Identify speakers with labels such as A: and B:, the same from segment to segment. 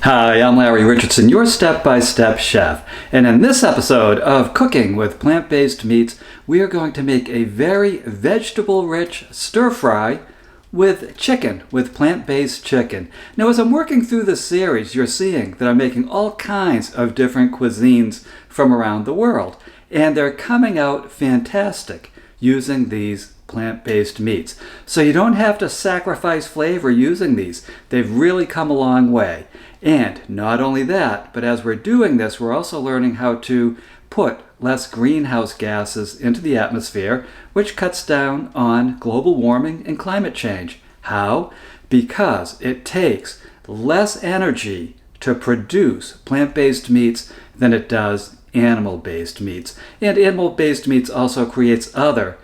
A: Hi, I'm Larry Richardson, your step-by-step chef. And in this episode of Cooking with Plant-Based Meats, we are going to make a very vegetable-rich stir-fry with chicken, with plant-based chicken. Now, as I'm working through this series, you're seeing that I'm making all kinds of different cuisines from around the world. And they're coming out fantastic using these plant-based meats. So you don't have to sacrifice flavor using these. They've really come a long way. And not only that, but as we're doing this, we're also learning how to put less greenhouse gases into the atmosphere, which cuts down on global warming and climate change. How? Because it takes less energy to produce plant-based meats than it does animal-based meats. And animal-based meats also creates other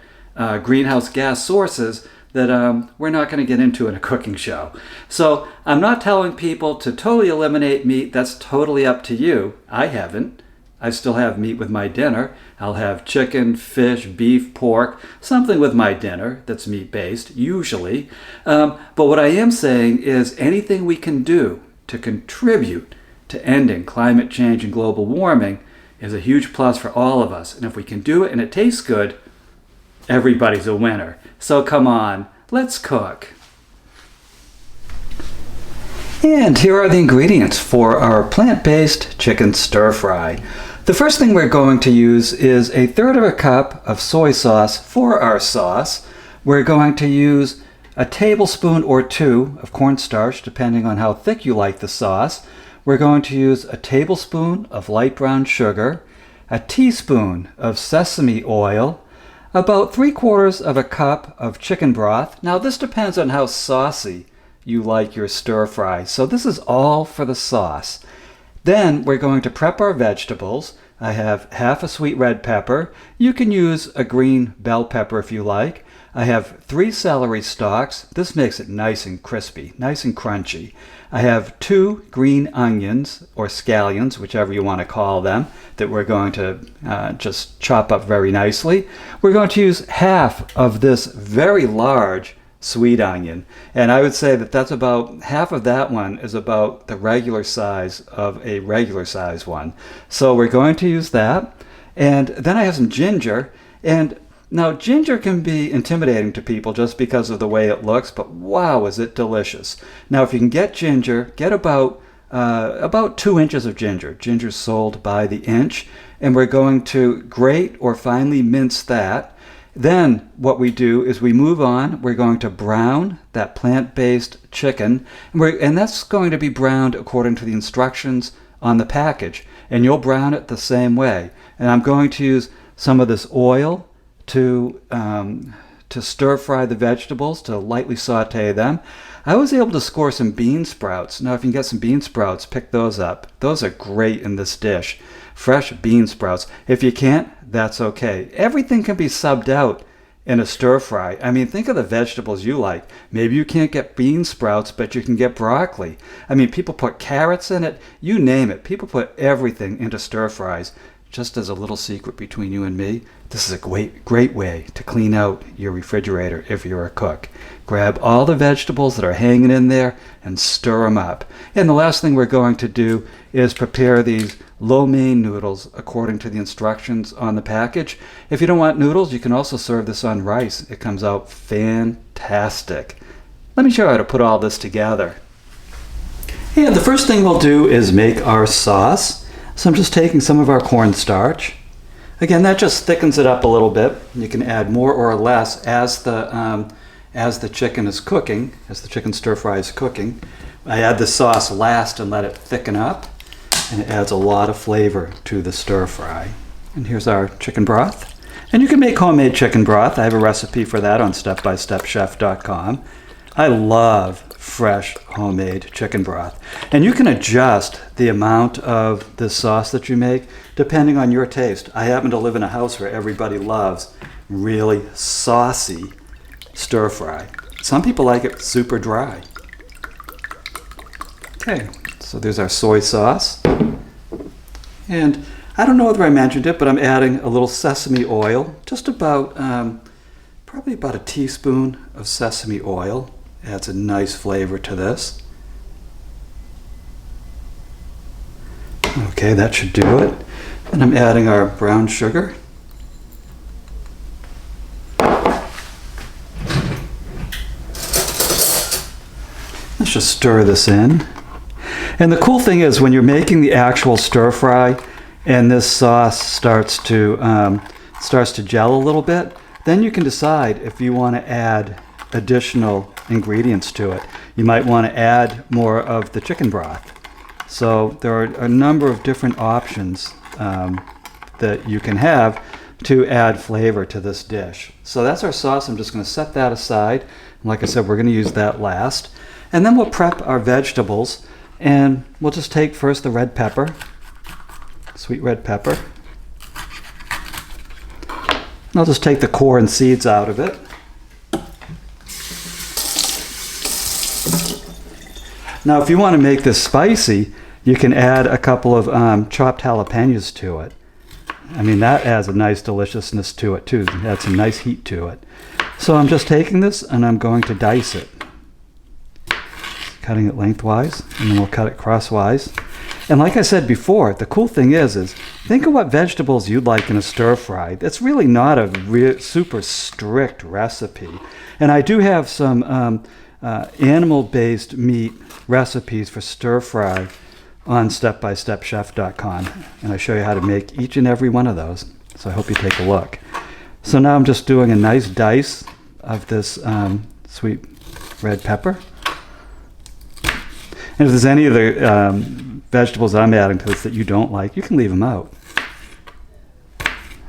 A: greenhouse gas sources that we're not going to get into in a cooking show. So I'm not telling people to totally eliminate meat. That's totally up to you. I haven't. I still have meat with my dinner. I'll have chicken, fish, beef, pork, something with my dinner that's meat-based, usually. But what I am saying is anything we can do to contribute to ending climate change and global warming is a huge plus for all of us. And if we can do it and it tastes good, everybody's a winner. So come on, let's cook. And here are the ingredients for our plant-based chicken stir-fry. The first thing we're going to use is 1/3 cup of soy sauce for our sauce. We're going to use a tablespoon or 2 of cornstarch, depending on how thick you like the sauce. We're going to use a tablespoon of light brown sugar, a teaspoon of sesame oil, about 3/4 of a cup of chicken broth. Now this depends on how saucy you like your stir fry. So this is all for the sauce. Then we're going to prep our vegetables. I have half a sweet red pepper. You can use a green bell pepper if you like. I have 3 celery stalks. This makes it nice and crispy, nice and crunchy. I have 2 green onions, or scallions, whichever you want to call them, that we're going to just chop up very nicely. We're going to use half of this very large sweet onion, and I would say that that's about half of that one is about the regular size of a regular size one. So we're going to use that. And then I have some ginger, and now, ginger can be intimidating to people just because of the way it looks, but wow, is it delicious. Now, if you can get ginger, get about 2 inches of ginger. Ginger's sold by the inch, and we're going to grate or finely mince that. Then what we do is we move on. We're going to brown that plant-based chicken, and that's going to be browned according to the instructions on the package, and you'll brown it the same way. And I'm going to use some of this oil to stir fry the vegetables, to lightly saute them. I was able to score some bean sprouts. Now if you can get some bean sprouts, pick those up. Those are great in this dish. Fresh bean sprouts. If you can't, that's okay. Everything can be subbed out in a stir fry. I mean, think of the vegetables you like. Maybe you can't get bean sprouts, but you can get broccoli. I mean, people put carrots in it. You name it. People put everything into stir fries. Just as a little secret between you and me, this is a great way to clean out your refrigerator if you're a cook. Grab all the vegetables that are hanging in there and stir them up. And the last thing we're going to do is prepare these lo mein noodles according to the instructions on the package. If you don't want noodles, you can also serve this on rice. It comes out fantastic. Let me show you how to put all this together. And the first thing we'll do is make our sauce. So I'm just taking some of our cornstarch. Again, that just thickens it up a little bit. You can add more or less as the chicken is cooking, as the chicken stir fry is cooking. I add the sauce last and let it thicken up, and it adds a lot of flavor to the stir fry. And here's our chicken broth. And you can make homemade chicken broth. I have a recipe for that on stepbystepchef.com. I love fresh homemade chicken broth. And you can adjust the amount of the sauce that you make depending on your taste. I happen to live in a house where everybody loves really saucy stir fry. Some people like it super dry. Okay, so there's our soy sauce. And I don't know whether I mentioned it, but I'm adding a little sesame oil, just about, probably about a teaspoon of sesame oil. Adds a nice flavor to this. Okay, that should do it. And I'm adding our brown sugar. Let's just stir this in. And the cool thing is when you're making the actual stir fry and this sauce starts to gel a little bit, then you can decide if you want to add additional ingredients to it. You might want to add more of the chicken broth. So there are a number of different options that you can have to add flavor to this dish. So that's our sauce. I'm just going to set that aside. And like I said, we're going to use that last. And then we'll prep our vegetables. And we'll just take first the red pepper, sweet red pepper. And I'll just take the core and seeds out of it. Now, if you want to make this spicy, you can add a couple of chopped jalapenos to it. I mean, that adds a nice deliciousness to it too. Adds some nice heat to it. So I'm just taking this and I'm going to dice it. Cutting it lengthwise, and then we'll cut it crosswise. And like I said before, the cool thing is think of what vegetables you'd like in a stir fry. It's really not a super strict recipe. And I do have some animal-based meat recipes for stir fry on stepbystepchef.com, and I show you how to make each and every one of those. So I hope you take a look. So now I'm just doing a nice dice of this sweet red pepper. And if there's any of the vegetables I'm adding to this that you don't like, you can leave them out.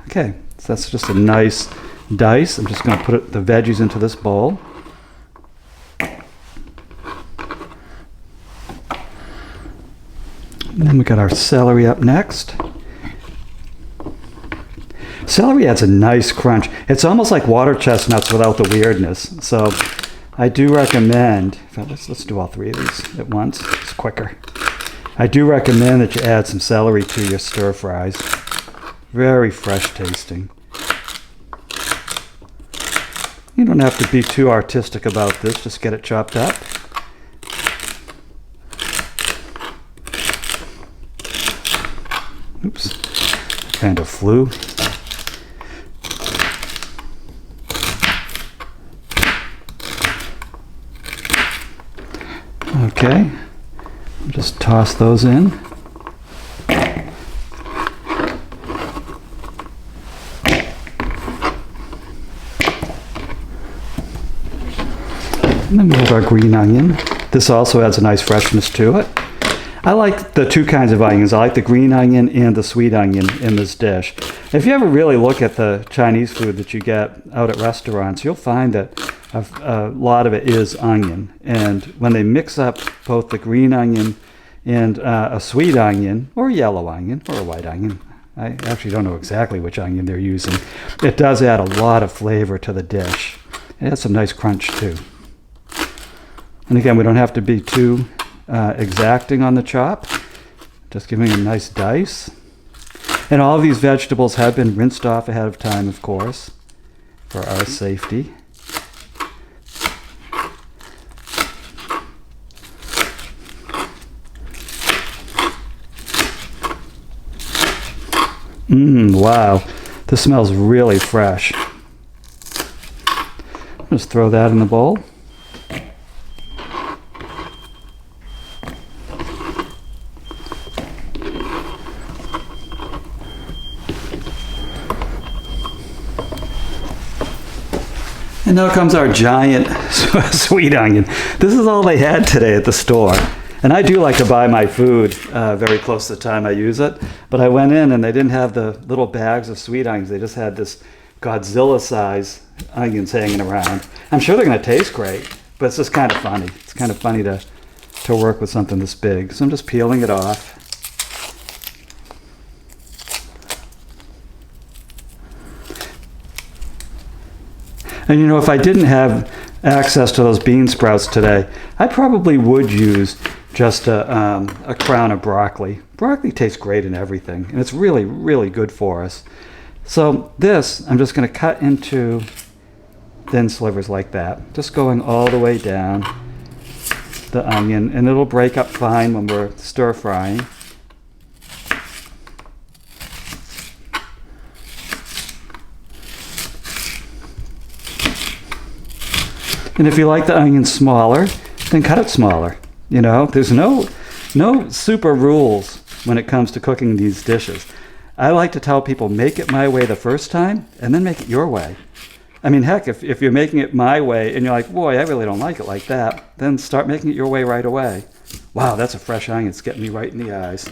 A: Okay, so that's just a nice dice. I'm just going to put the veggies into this bowl. And then we got our celery up next. Celery adds a nice crunch. It's almost like water chestnuts without the weirdness. So I do recommend, let's do all three of these at once. It's quicker. I do recommend that you add some celery to your stir fries. Very fresh tasting. You don't have to be too artistic about this. Just get it chopped up. Oops, kind of flew. Okay, just toss those in. And then we have our green onion. This also adds a nice freshness to it. I like the two kinds of onions. I like the green onion and the sweet onion in this dish. If you ever really look at the Chinese food that you get out at restaurants, you'll find that a lot of it is onion. And when they mix up both the green onion and a sweet onion, or a yellow onion, or a white onion, I actually don't know exactly which onion they're using, it does add a lot of flavor to the dish. It has some nice crunch too. And again, we don't have to be too exacting on the chop. Just giving a nice dice. And all of these vegetables have been rinsed off ahead of time, of course, for our safety. Wow, this smells really fresh. Just throw that in the bowl. And now comes our giant sweet onion. This is all they had today at the store. And I do like to buy my food very close to the time I use it. But I went in and they didn't have the little bags of sweet onions. They just had this Godzilla-size onions hanging around. I'm sure they're going to taste great, but it's just kind of funny. It's kind of funny to work with something this big. So I'm just peeling it off. And you know, if I didn't have access to those bean sprouts today, I probably would use just a crown of broccoli. Broccoli tastes great in everything, and it's really, really good for us. So this, I'm just going to cut into thin slivers like that, just going all the way down the onion, and it'll break up fine when we're stir frying. And if you like the onion smaller, then cut it smaller. You know, there's no super rules when it comes to cooking these dishes. I like to tell people, make it my way the first time, and then make it your way. I mean, heck, if you're making it my way, and you're like, boy, I really don't like it like that, then start making it your way right away. Wow, that's a fresh onion. It's getting me right in the eyes.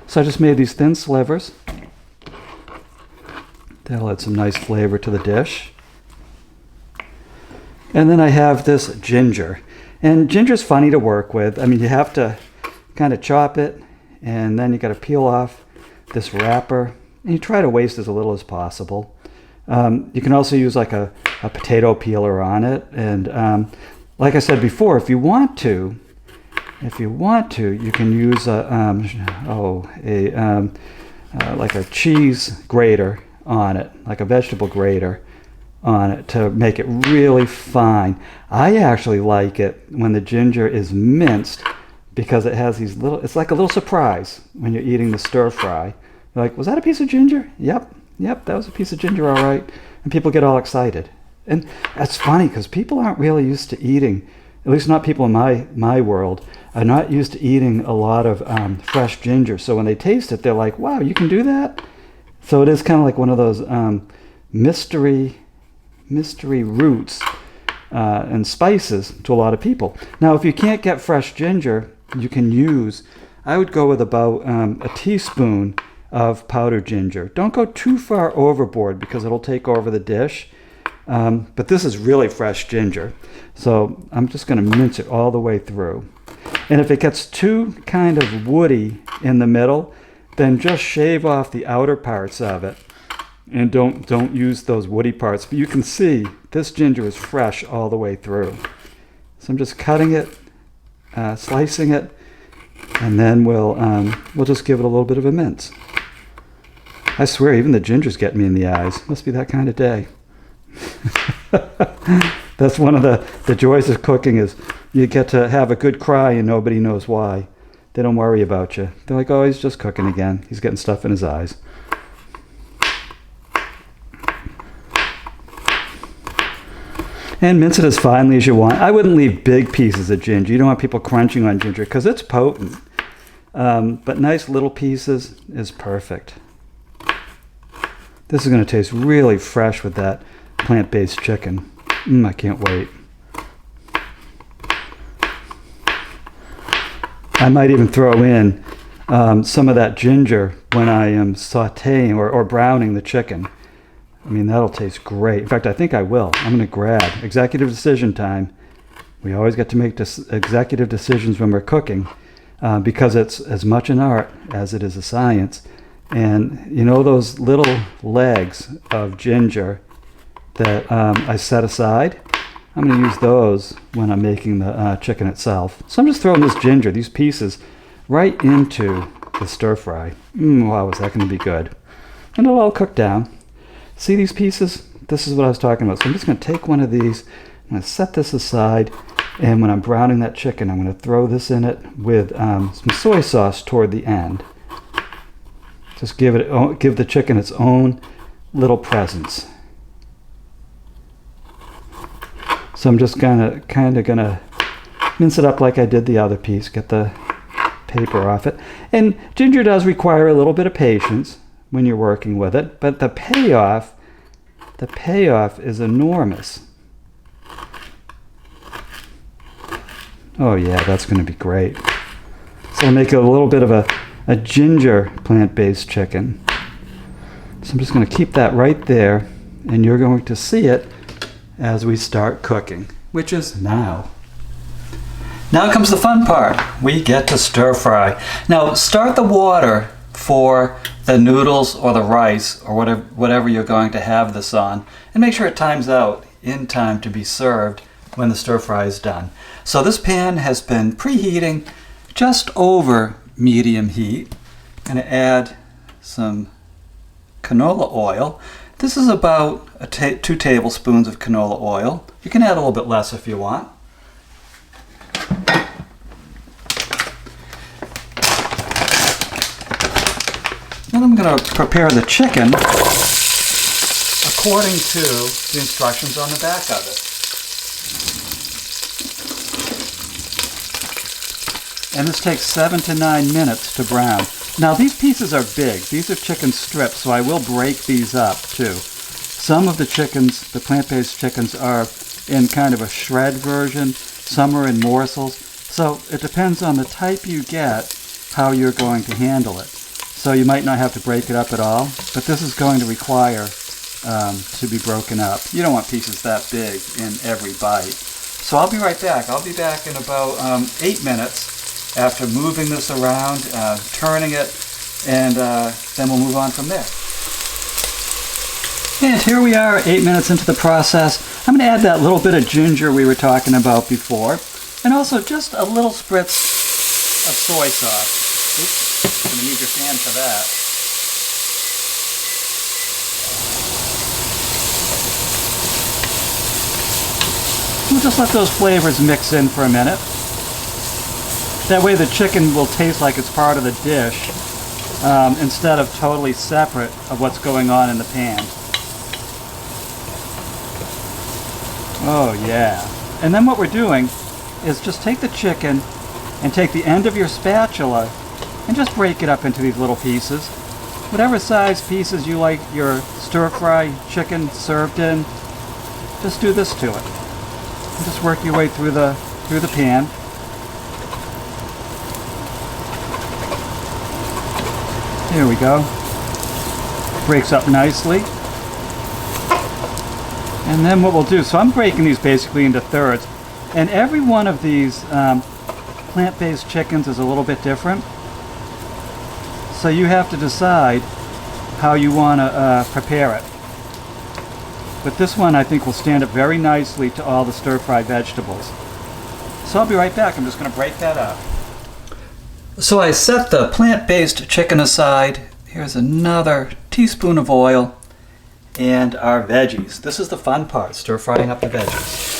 A: So I just made these thin slivers. That'll add some nice flavor to the dish. And then I have this ginger. And ginger's funny to work with. I mean, you have to kind of chop it, and then you got to peel off this wrapper. And you try to waste as little as possible. You can also use like a potato peeler on it. And like I said before, if you want to, you can use like a cheese grater on it, like a vegetable grater on it to make it really fine. I actually like it when the ginger is minced because it has these little, it's like a little surprise when you're eating the stir fry. You're like, was that a piece of ginger? Yep, that was a piece of ginger, all right. And people get all excited. And that's funny because people aren't really used to eating, at least not people in my world, are not used to eating a lot of fresh ginger. So when they taste it, they're like, wow, you can do that? So it is kind of like one of those mystery roots and spices to a lot of people. Now, if you can't get fresh ginger, you can use, I would go with about a teaspoon of powdered ginger. Don't go too far overboard because it'll take over the dish. But this is really fresh ginger. So I'm just going to mince it all the way through. And if it gets too kind of woody in the middle, then just shave off the outer parts of it. And don't use those woody parts. But you can see this ginger is fresh all the way through. So I'm just cutting it, slicing it, and then we'll just give it a little bit of a mince. I swear, even the ginger's getting me in the eyes. Must be that kind of day. That's one of the joys of cooking is you get to have a good cry and nobody knows why. They don't worry about you. They're like, oh, he's just cooking again. He's getting stuff in his eyes. And mince it as finely as you want. I wouldn't leave big pieces of ginger. You don't want people crunching on ginger because it's potent. But nice little pieces is perfect. This is going to taste really fresh with that plant-based chicken. I can't wait. I might even throw in some of that ginger when I am sauteing or browning the chicken. I mean, that'll taste great. In fact, I think I will. I'm going to grab executive decision time. We always get to make executive decisions when we're cooking because it's as much an art as it is a science. And you know those little legs of ginger that I set aside? I'm going to use those when I'm making the chicken itself. So I'm just throwing this ginger, these pieces, right into the stir fry. Wow, is that going to be good. And it'll all cook down. See these pieces? This is what I was talking about. So I'm just going to take one of these, I'm going to set this aside, and when I'm browning that chicken, I'm going to throw this in it with some soy sauce toward the end. Just give the chicken its own little presence. So I'm just kind of gonna mince it up like I did the other piece, get the paper off it. And ginger does require a little bit of patience when you're working with it, but the payoff is enormous. Oh yeah, that's going to be great. So I'll make it a little bit of a ginger plant-based chicken. So I'm just going to keep that right there, and you're going to see it as we start cooking, which is now. Now comes the fun part. We get to stir fry. Now start the water for the noodles or the rice or whatever you're going to have this on, and make sure it times out in time to be served when the stir fry is done. So this pan has been preheating just over medium heat. I'm going to add some canola oil. This is about 2 tablespoons of canola oil. You can add a little bit less if you want. Then I'm going to prepare the chicken according to the instructions on the back of it. and this takes 7 to 9 minutes to brown. Now these pieces are big. These are chicken strips, so I will break these up too. Some of the chickens, the plant-based chickens, are in kind of a shred version. Some are in morsels. So it depends on the type you get, how you're going to handle it. So you might not have to break it up at all, but this is going to require to be broken up. You don't want pieces that big in every bite. So I'll be right back. I'll be back in about 8 minutes after moving this around, turning it, and then we'll move on from there. And here we are, 8 minutes into the process. I'm going to add that little bit of ginger we were talking about before, and also just a little spritz of soy sauce. Oops, I'm going to need your fan for that. We'll just let those flavors mix in for a minute. That way the chicken will taste like it's part of the dish instead of totally separate of what's going on in the pan. Oh yeah. And then what we're doing is just take the chicken and take the end of your spatula and just break it up into these little pieces. Whatever size pieces you like your stir-fry chicken served in, just do this to it. And just work your way through the pan. Here we go. Breaks up nicely. And then what we'll do, so I'm breaking these basically into thirds, and every one of these plant-based chickens is a little bit different. So you have to decide how you want to prepare it. But this one I think will stand up very nicely to all the stir-fried vegetables. So I'll be right back. I'm just going to break that up. So I set the plant-based chicken aside. Here's another teaspoon of oil and our veggies. This is the fun part, stir-frying up the veggies.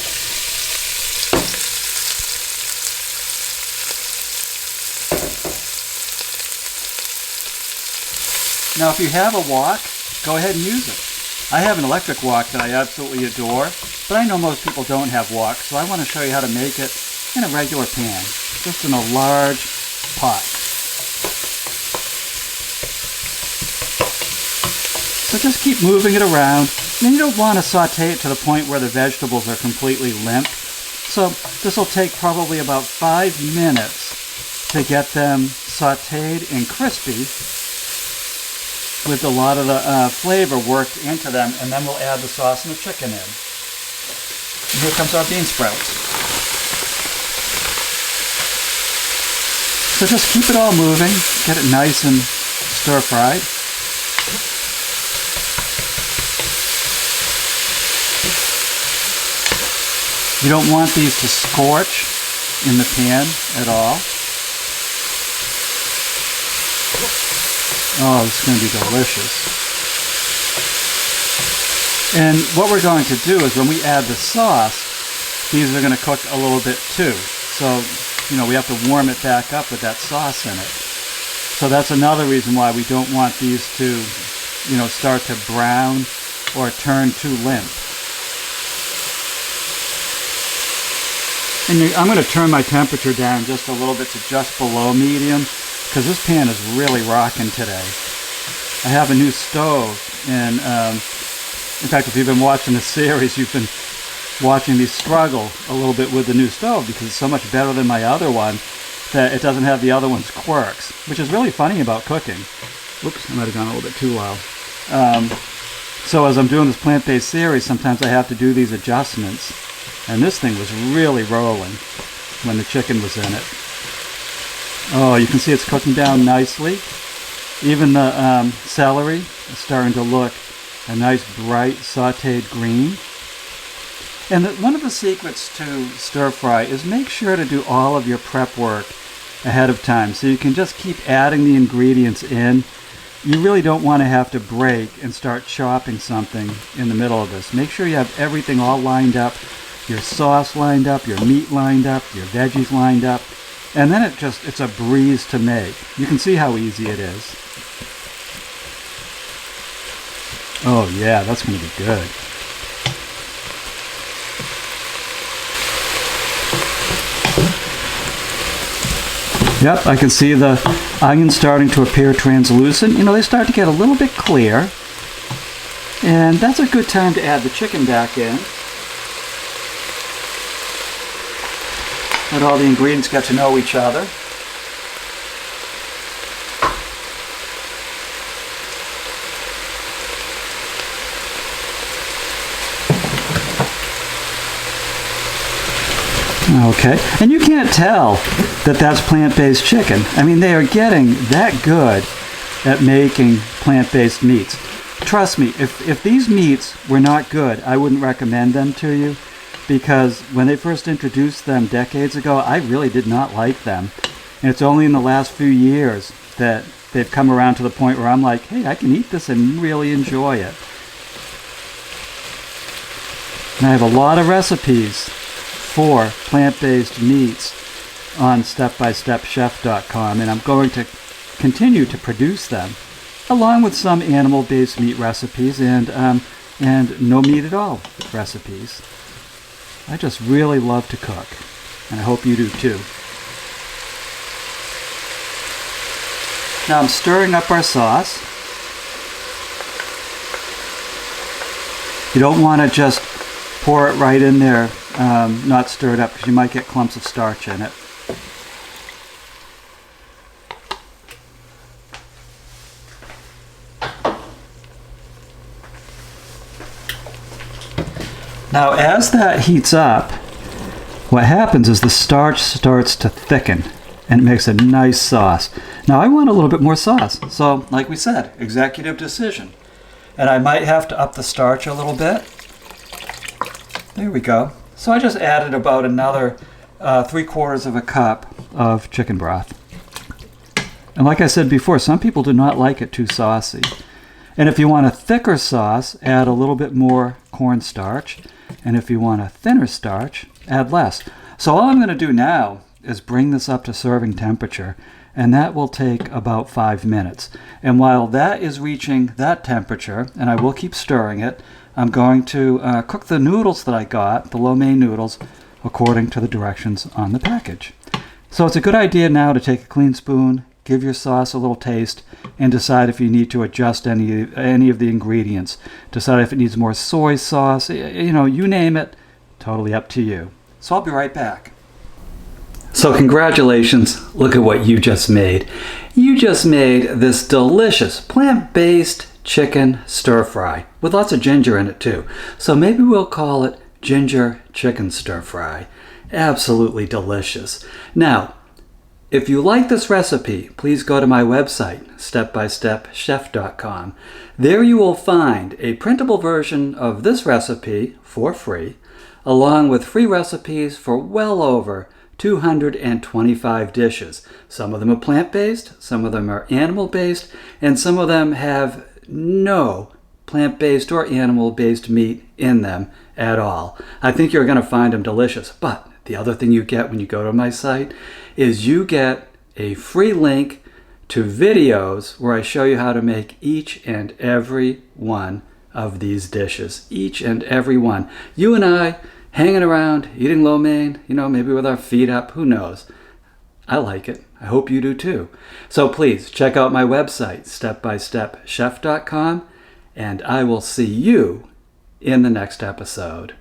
A: Now if you have a wok, go ahead and use it. I have an electric wok that I absolutely adore, but I know most people don't have woks, so I want to show you how to make it in a regular pan, just in a large pot. So just keep moving it around, and you don't want to saute it to the point where the vegetables are completely limp. So this will take probably about 5 minutes to get them sauteed and crispy, with a lot of the flavor worked into them, and then we'll add the sauce and the chicken in. And here comes our bean sprouts. So just keep it all moving, get it nice and stir-fried. You don't want these to scorch in the pan at all. Oh, this is going to be delicious. And what we're going to do is when we add the sauce, these are going to cook a little bit too. So, we have to warm it back up with that sauce in it. So that's another reason why we don't want these to, start to brown or turn too limp. And I'm going to turn my temperature down just a little bit to just below medium, because this pan is really rocking today. I have a new stove, and in fact, if you've been watching the series, you've been watching me struggle a little bit with the new stove because it's so much better than my other one that it doesn't have the other one's quirks, which is really funny about cooking. Whoops, I might have gone a little bit too loud. So as I'm doing this plant-based series, sometimes I have to do these adjustments, and this thing was really rolling when the chicken was in it. Oh, you can see it's cooking down nicely. Even the celery is starting to look a nice bright sauteed green. And one of the secrets to stir fry is make sure to do all of your prep work ahead of time so you can just keep adding the ingredients in. You really don't want to have to break and start chopping something in the middle of this. Make sure you have everything all lined up, your sauce lined up, your meat lined up, your veggies lined up. And then it's a breeze to make. You can see how easy it is. Oh yeah, that's going to be good. Yep, I can see the onions starting to appear translucent. You know, they start to get a little bit clear. And that's a good time to add the chicken back in. Let all the ingredients get to know each other. Okay, and you can't tell that that's plant-based chicken. I mean, they are getting that good at making plant-based meats. Trust me, if these meats were not good, I wouldn't recommend them to you, because when they first introduced them decades ago, I really did not like them. And it's only in the last few years that they've come around to the point where I'm like, hey, I can eat this and really enjoy it. And I have a lot of recipes for plant-based meats on stepbystepchef.com, and I'm going to continue to produce them, along with some animal-based meat recipes and no meat at all recipes. I just really love to cook, and I hope you do too. Now I'm stirring up our sauce. You don't want to just pour it right in there, not stir it up, because you might get clumps of starch in it. Now, as that heats up, what happens is the starch starts to thicken, and it makes a nice sauce. Now, I want a little bit more sauce, so like we said, executive decision. And I might have to up the starch a little bit. There we go. So I just added about another 3/4 of a cup of chicken broth. And like I said before, some people do not like it too saucy. And if you want a thicker sauce, add a little bit more cornstarch. And if you want a thinner starch, add less. So all I'm going to do now is bring this up to serving temperature, and that will take about 5 minutes. And while that is reaching that temperature, and I will keep stirring it, I'm going to cook the noodles that I got, the lo mein noodles, according to the directions on the package. So it's a good idea now to take a clean spoon, give your sauce a little taste, and decide if you need to adjust any of the ingredients. Decide if it needs more soy sauce, you know, you name it, totally up to you. So I'll be right back. So congratulations, look at what you just made. You just made this delicious plant-based chicken stir fry with lots of ginger in it too. So maybe we'll call it ginger chicken stir fry. Absolutely delicious. Now, if you like this recipe, please go to my website, stepbystepchef.com. There you will find a printable version of this recipe for free, along with free recipes for well over 225 dishes. Some of them are plant-based, some of them are animal-based, and some of them have no plant-based or animal-based meat in them at all. I think you're going to find them delicious, but the other thing you get when you go to my site is you get a free link to videos where I show you how to make each and every one of these dishes. Each and every one. You and I hanging around, eating lo mein, you know, maybe with our feet up, who knows. I like it. I hope you do too. So please check out my website, stepbystepchef.com, and I will see you in the next episode.